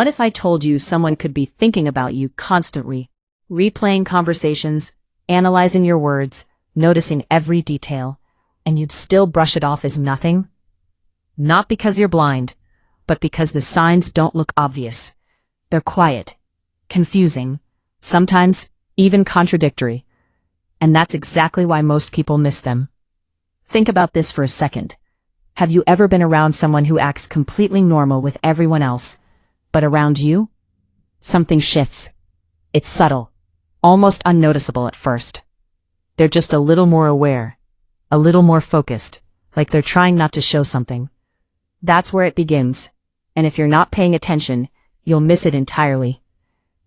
What if I told you someone could be thinking about you constantly, replaying conversations, analyzing your words, noticing every detail, and you'd still brush it off as nothing? Not because you're blind, but because the signs don't look obvious. They're quiet, confusing, sometimes even contradictory. And that's exactly why most people miss them. Think about this for a second. Have you ever been around someone who acts completely normal with everyone else, but around you, something shifts? It's subtle, almost unnoticeable at first. They're just a little more aware, a little more focused, like they're trying not to show something. That's where it begins, and if you're not paying attention, you'll miss it entirely.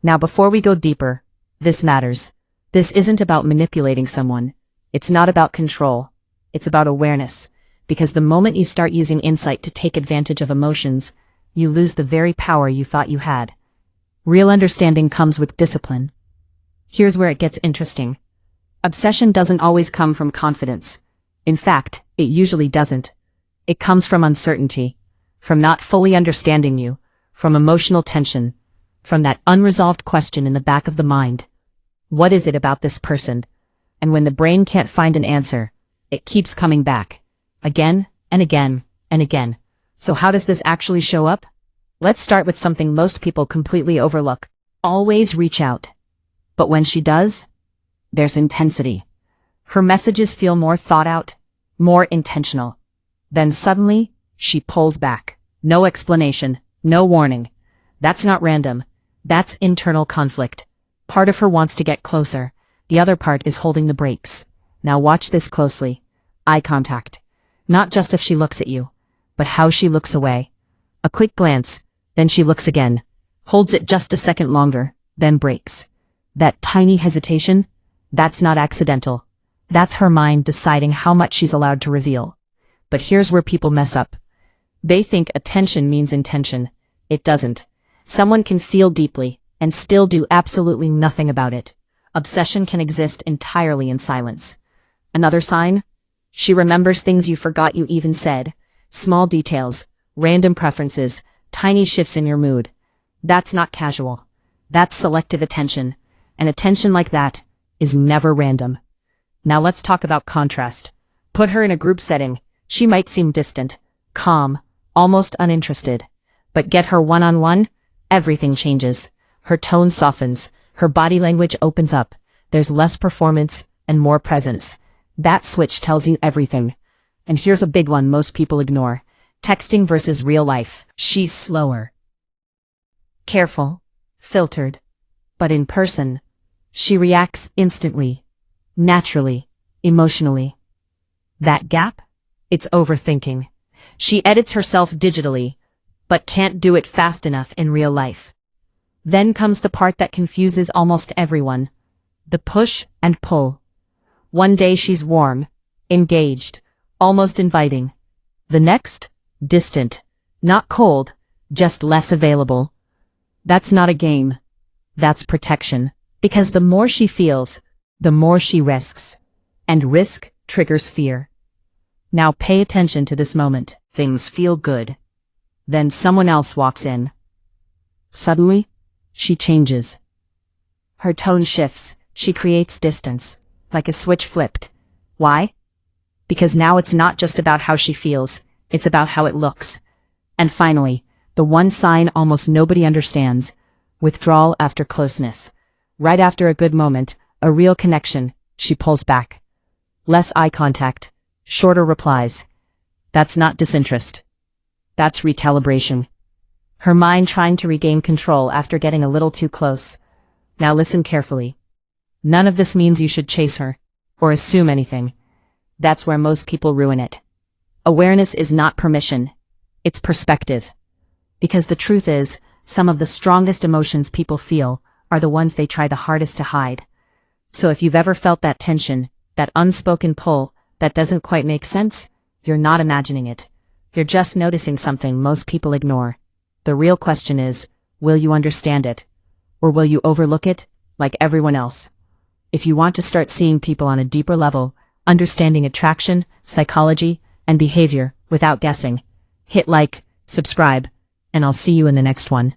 Now before we go deeper, this matters. This isn't about manipulating someone. It's not about control. It's about awareness, because the moment you start using insight to take advantage of emotions, you lose the very power you thought you had. Real understanding comes with discipline. Here's where it gets interesting. Obsession doesn't always come from confidence. In fact, it usually doesn't. It comes from uncertainty, from not fully understanding you, from emotional tension, from that unresolved question in the back of the mind. What is it about this person? And when the brain can't find an answer, it keeps coming back, again and again and again. So how does this actually show up? Let's start with something most people completely overlook. Always reach out. But when she does, there's intensity. Her messages feel more thought out, more intentional. Then suddenly, she pulls back. No explanation, no warning. That's not random. That's internal conflict. Part of her wants to get closer. The other part is holding the brakes. Now watch this closely. Eye contact. Not just if she looks at you, but how she looks away. A quick glance, then she looks again, holds it just a second longer, then breaks. That tiny hesitation, that's not accidental. That's her mind deciding how much she's allowed to reveal. But here's where people mess up. They think attention means intention. It doesn't. Someone can feel deeply and still do absolutely nothing about it. Obsession can exist entirely in silence. Another sign? She remembers things you forgot you even said. Small details, random preferences, tiny shifts in your mood. That's not casual. That's selective attention. And attention like that is never random. Now let's talk about contrast. Put her in a group setting. She might seem distant, calm, almost uninterested. But get her one-on-one, everything changes. Her tone softens. Her body language opens up. There's less performance and more presence. That switch tells you everything. And here's a big one most people ignore. Texting versus real life. She's slower, careful, filtered. But in person, she reacts instantly, naturally, emotionally. That gap? It's overthinking. She edits herself digitally, but can't do it fast enough in real life. Then comes the part that confuses almost everyone. The push and pull. One day she's warm, engaged, almost inviting. The next, distant, not cold, just less available. That's not a game. That's protection. Because the more she feels, the more she risks. And risk triggers fear. Now pay attention to this moment. Things feel good. Then someone else walks in. Suddenly, she changes. Her tone shifts. She creates distance, like a switch flipped. Why? Because now it's not just about how she feels, it's about how it looks. And finally, the one sign almost nobody understands, withdrawal after closeness. Right after a good moment, a real connection, she pulls back. Less eye contact, shorter replies. That's not disinterest. That's recalibration. Her mind trying to regain control after getting a little too close. Now listen carefully. None of this means you should chase her, or assume anything. That's where most people ruin it. Awareness is not permission. It's perspective. Because the truth is, some of the strongest emotions people feel are the ones they try the hardest to hide. So if you've ever felt that tension, that unspoken pull, that doesn't quite make sense, you're not imagining it. You're just noticing something most people ignore. The real question is, will you understand it? Or will you overlook it, like everyone else? If you want to start seeing people on a deeper level, understanding attraction, psychology, and behavior without guessing, hit like, subscribe, and I'll see you in the next one.